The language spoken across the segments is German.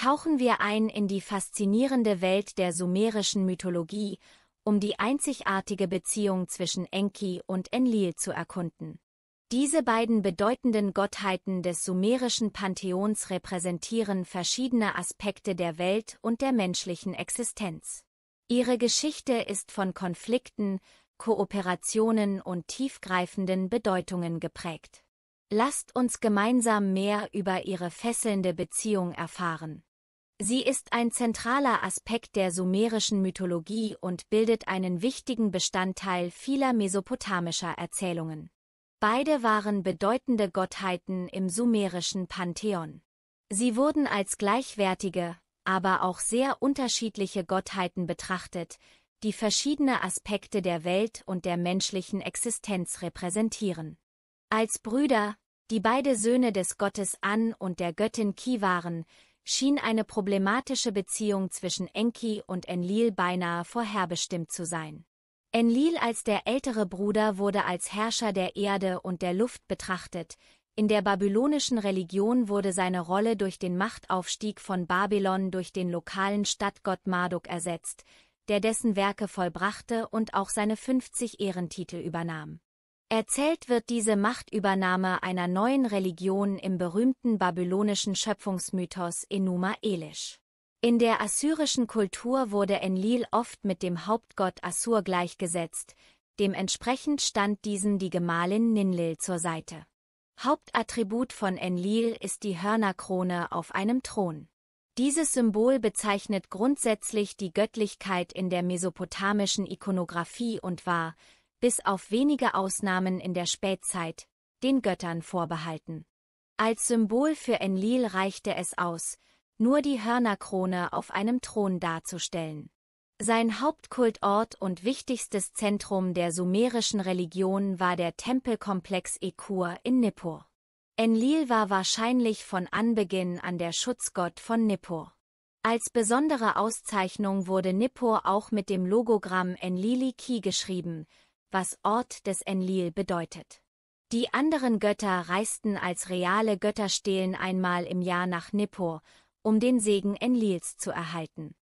tauchen wir ein in die faszinierende Welt der sumerischen Mythologie, um die einzigartige Beziehung zwischen Enki und Enlil zu erkunden. Diese beiden bedeutenden Gottheiten des sumerischen Pantheons repräsentieren verschiedene Aspekte der Welt und der menschlichen Existenz. Ihre Geschichte ist von Konflikten, Kooperationen und tiefgreifenden Bedeutungen geprägt. Lasst uns gemeinsam mehr über ihre fesselnde Beziehung erfahren. Sie ist ein zentraler Aspekt der sumerischen Mythologie und bildet einen wichtigen Bestandteil vieler mesopotamischer Erzählungen. Beide waren bedeutende Gottheiten im sumerischen Pantheon. Sie wurden als gleichwertige, aber auch sehr unterschiedliche Gottheiten betrachtet, die verschiedene Aspekte der Welt und der menschlichen Existenz repräsentieren. Als Brüder, die beide Söhne des Gottes An und der Göttin Ki waren, schien eine problematische Beziehung zwischen Enki und Enlil beinahe vorherbestimmt zu sein. Enlil als der ältere Bruder wurde als Herrscher der Erde und der Luft betrachtet. In der babylonischen Religion wurde seine Rolle durch den Machtaufstieg von Babylon durch den lokalen Stadtgott Marduk ersetzt, der dessen Werke vollbrachte und auch seine 50 Ehrentitel übernahm. Erzählt wird diese Machtübernahme einer neuen Religion im berühmten babylonischen Schöpfungsmythos Enuma Elish. In der assyrischen Kultur wurde Enlil oft mit dem Hauptgott Assur gleichgesetzt, dementsprechend stand diesem die Gemahlin Ninlil zur Seite. Hauptattribut von Enlil ist die Hörnerkrone auf einem Thron. Dieses Symbol bezeichnet grundsätzlich die Göttlichkeit in der mesopotamischen Ikonographie und war, bis auf wenige Ausnahmen in der Spätzeit, den Göttern vorbehalten. Als Symbol für Enlil reichte es aus, nur die Hörnerkrone auf einem Thron darzustellen. Sein Hauptkultort und wichtigstes Zentrum der sumerischen Religion war der Tempelkomplex Ekur in Nippur. Enlil war wahrscheinlich von Anbeginn an der Schutzgott von Nippur. Als besondere Auszeichnung wurde Nippur auch mit dem Logogramm Enlili Ki geschrieben, was Ort des Enlil bedeutet. Die anderen Götter reisten als reale Götterstelen einmal im Jahr nach Nippur, um den Segen Enlils zu erhalten.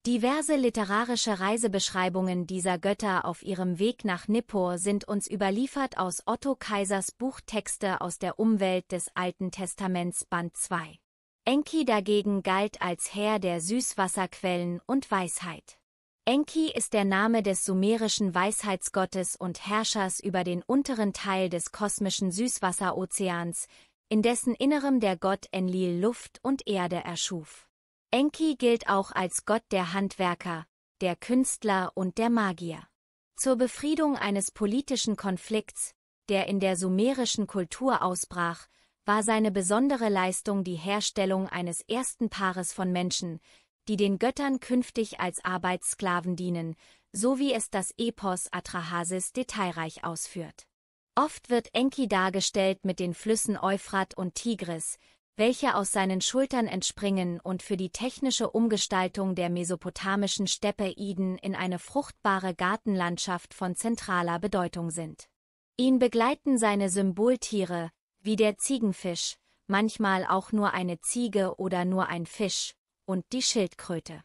Diverse literarische Reisebeschreibungen dieser Götter auf ihrem Weg nach Nippur sind uns überliefert aus Otto Kaisers Buch Texte aus der Umwelt des Alten Testaments Band 2. Enki dagegen galt als Herr der Süßwasserquellen und Weisheit. Enki ist der Name des sumerischen Weisheitsgottes und Herrschers über den unteren Teil des kosmischen Süßwasserozeans, in dessen Innerem der Gott Enlil Luft und Erde erschuf. Enki gilt auch als Gott der Handwerker, der Künstler und der Magier. Zur Befriedung eines politischen Konflikts, der in der sumerischen Kultur ausbrach, war seine besondere Leistung die Herstellung eines ersten Paares von Menschen, die den Göttern künftig als Arbeitssklaven dienen, so wie es das Epos Atrahasis detailreich ausführt. Oft wird Enki dargestellt mit den Flüssen Euphrat und Tigris, welche aus seinen Schultern entspringen und für die technische Umgestaltung der mesopotamischen Steppe Iden in eine fruchtbare Gartenlandschaft von zentraler Bedeutung sind. Ihn begleiten seine Symboltiere, wie der Ziegenfisch, manchmal auch nur eine Ziege oder nur ein Fisch, und die Schildkröte.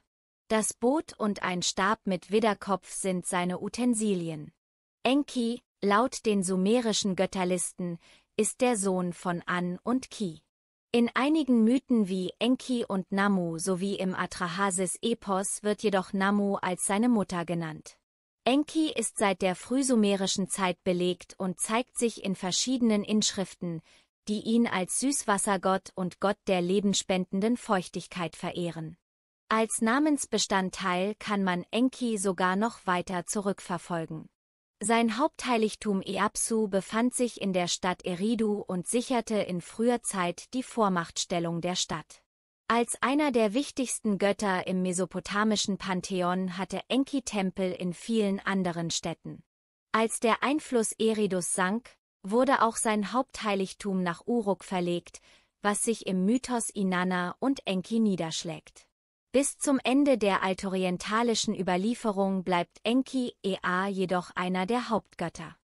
Das Boot und ein Stab mit Widderkopf sind seine Utensilien. Enki, laut den sumerischen Götterlisten, ist der Sohn von An und Ki. In einigen Mythen wie Enki und Nammu sowie im Atrahasis-Epos wird jedoch Nammu als seine Mutter genannt. Enki ist seit der frühsumerischen Zeit belegt und zeigt sich in verschiedenen Inschriften, die ihn als Süßwassergott und Gott der lebenspendenden Feuchtigkeit verehren. Als Namensbestandteil kann man Enki sogar noch weiter zurückverfolgen. Sein Hauptheiligtum Eapsu befand sich in der Stadt Eridu und sicherte in früher Zeit die Vormachtstellung der Stadt. Als einer der wichtigsten Götter im mesopotamischen Pantheon hatte Enki Tempel in vielen anderen Städten. Als der Einfluss Eridus sank, wurde auch sein Hauptheiligtum nach Uruk verlegt, was sich im Mythos Inanna und Enki niederschlägt. Bis zum Ende der altorientalischen Überlieferung bleibt Enki Ea jedoch einer der Hauptgötter.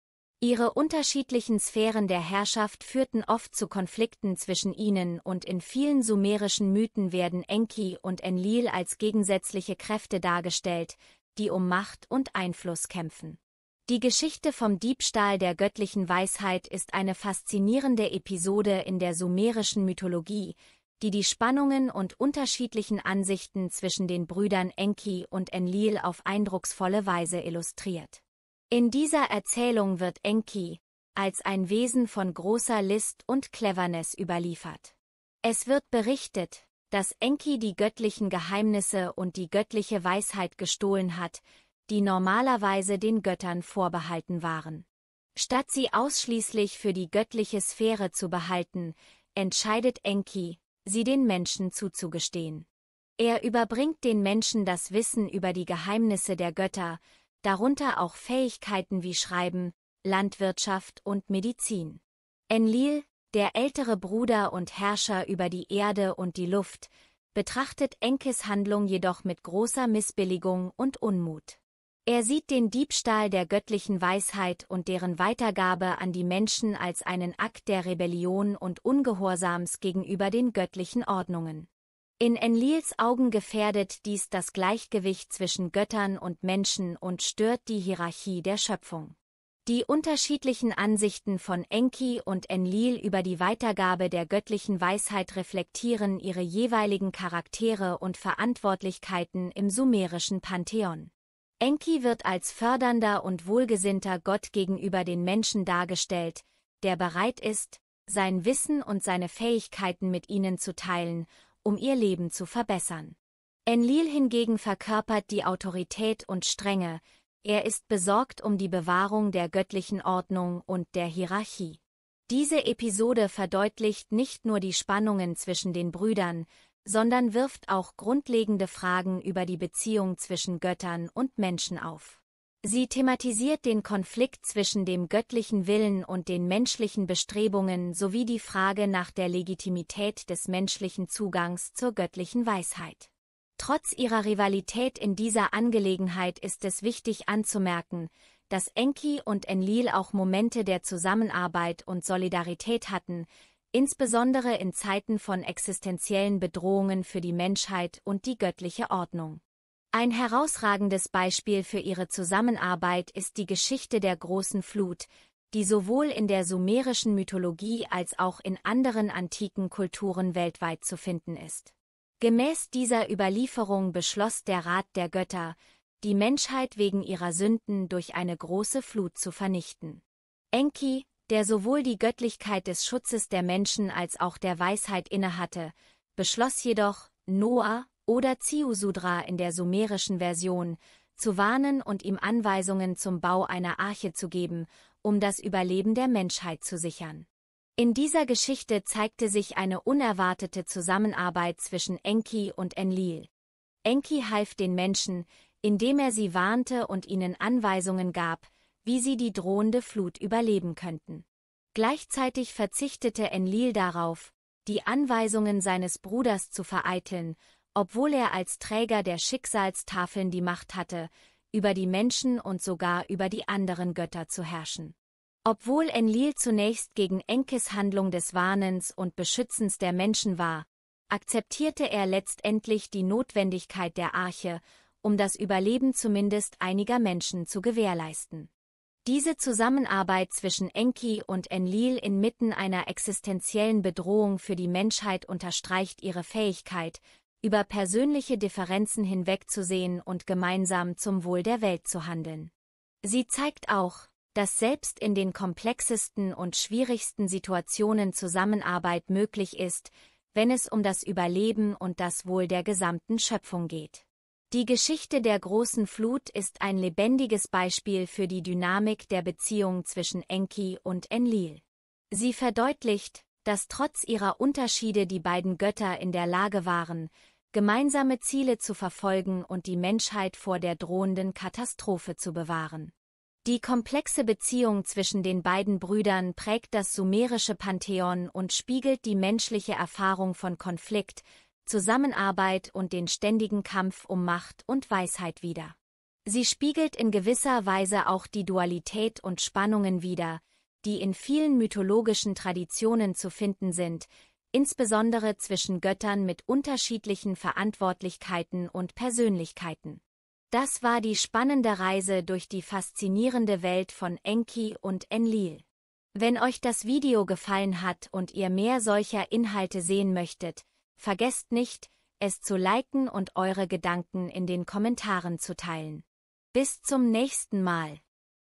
Ihre unterschiedlichen Sphären der Herrschaft führten oft zu Konflikten zwischen ihnen und in vielen sumerischen Mythen werden Enki und Enlil als gegensätzliche Kräfte dargestellt, die um Macht und Einfluss kämpfen. Die Geschichte vom Diebstahl der göttlichen Weisheit ist eine faszinierende Episode in der sumerischen Mythologie, die die Spannungen und unterschiedlichen Ansichten zwischen den Brüdern Enki und Enlil auf eindrucksvolle Weise illustriert. In dieser Erzählung wird Enki als ein Wesen von großer List und Cleverness überliefert. Es wird berichtet, dass Enki die göttlichen Geheimnisse und die göttliche Weisheit gestohlen hat, die normalerweise den Göttern vorbehalten waren. Statt sie ausschließlich für die göttliche Sphäre zu behalten, entscheidet Enki, sie den Menschen zuzugestehen. Er überbringt den Menschen das Wissen über die Geheimnisse der Götter, darunter auch Fähigkeiten wie Schreiben, Landwirtschaft und Medizin. Enlil, der ältere Bruder und Herrscher über die Erde und die Luft, betrachtet Enkis Handlung jedoch mit großer Missbilligung und Unmut. Er sieht den Diebstahl der göttlichen Weisheit und deren Weitergabe an die Menschen als einen Akt der Rebellion und Ungehorsams gegenüber den göttlichen Ordnungen. In Enlils Augen gefährdet dies das Gleichgewicht zwischen Göttern und Menschen und stört die Hierarchie der Schöpfung. Die unterschiedlichen Ansichten von Enki und Enlil über die Weitergabe der göttlichen Weisheit reflektieren ihre jeweiligen Charaktere und Verantwortlichkeiten im sumerischen Pantheon. Enki wird als fördernder und wohlgesinnter Gott gegenüber den Menschen dargestellt, der bereit ist, sein Wissen und seine Fähigkeiten mit ihnen zu teilen, um ihr Leben zu verbessern. Enlil hingegen verkörpert die Autorität und Strenge, er ist besorgt um die Bewahrung der göttlichen Ordnung und der Hierarchie. Diese Episode verdeutlicht nicht nur die Spannungen zwischen den Brüdern, sondern wirft auch grundlegende Fragen über die Beziehung zwischen Göttern und Menschen auf. Sie thematisiert den Konflikt zwischen dem göttlichen Willen und den menschlichen Bestrebungen sowie die Frage nach der Legitimität des menschlichen Zugangs zur göttlichen Weisheit. Trotz ihrer Rivalität in dieser Angelegenheit ist es wichtig anzumerken, dass Enki und Enlil auch Momente der Zusammenarbeit und Solidarität hatten, insbesondere in Zeiten von existenziellen Bedrohungen für die Menschheit und die göttliche Ordnung. Ein herausragendes Beispiel für ihre Zusammenarbeit ist die Geschichte der großen Flut, die sowohl in der sumerischen Mythologie als auch in anderen antiken Kulturen weltweit zu finden ist. Gemäß dieser Überlieferung beschloss der Rat der Götter, die Menschheit wegen ihrer Sünden durch eine große Flut zu vernichten. Enki, der sowohl die Göttlichkeit des Schutzes der Menschen als auch der Weisheit innehatte, beschloss jedoch, Noah oder Ziusudra in der sumerischen Version, zu warnen und ihm Anweisungen zum Bau einer Arche zu geben, um das Überleben der Menschheit zu sichern. In dieser Geschichte zeigte sich eine unerwartete Zusammenarbeit zwischen Enki und Enlil. Enki half den Menschen, indem er sie warnte und ihnen Anweisungen gab, wie sie die drohende Flut überleben könnten. Gleichzeitig verzichtete Enlil darauf, die Anweisungen seines Bruders zu vereiteln, obwohl er als Träger der Schicksalstafeln die Macht hatte, über die Menschen und sogar über die anderen Götter zu herrschen. Obwohl Enlil zunächst gegen Enkis Handlung des Warnens und Beschützens der Menschen war, akzeptierte er letztendlich die Notwendigkeit der Arche, um das Überleben zumindest einiger Menschen zu gewährleisten. Diese Zusammenarbeit zwischen Enki und Enlil inmitten einer existenziellen Bedrohung für die Menschheit unterstreicht ihre Fähigkeit, über persönliche Differenzen hinwegzusehen und gemeinsam zum Wohl der Welt zu handeln. Sie zeigt auch, dass selbst in den komplexesten und schwierigsten Situationen Zusammenarbeit möglich ist, wenn es um das Überleben und das Wohl der gesamten Schöpfung geht. Die Geschichte der großen Flut ist ein lebendiges Beispiel für die Dynamik der Beziehung zwischen Enki und Enlil. Sie verdeutlicht, dass trotz ihrer Unterschiede die beiden Götter in der Lage waren, gemeinsame Ziele zu verfolgen und die Menschheit vor der drohenden Katastrophe zu bewahren. Die komplexe Beziehung zwischen den beiden Brüdern prägt das sumerische Pantheon und spiegelt die menschliche Erfahrung von Konflikt, Zusammenarbeit und den ständigen Kampf um Macht und Weisheit wider. Sie spiegelt in gewisser Weise auch die Dualität und Spannungen wider, die in vielen mythologischen Traditionen zu finden sind, insbesondere zwischen Göttern mit unterschiedlichen Verantwortlichkeiten und Persönlichkeiten. Das war die spannende Reise durch die faszinierende Welt von Enki und Enlil. Wenn euch das Video gefallen hat und ihr mehr solcher Inhalte sehen möchtet, vergesst nicht, es zu liken und eure Gedanken in den Kommentaren zu teilen. Bis zum nächsten Mal.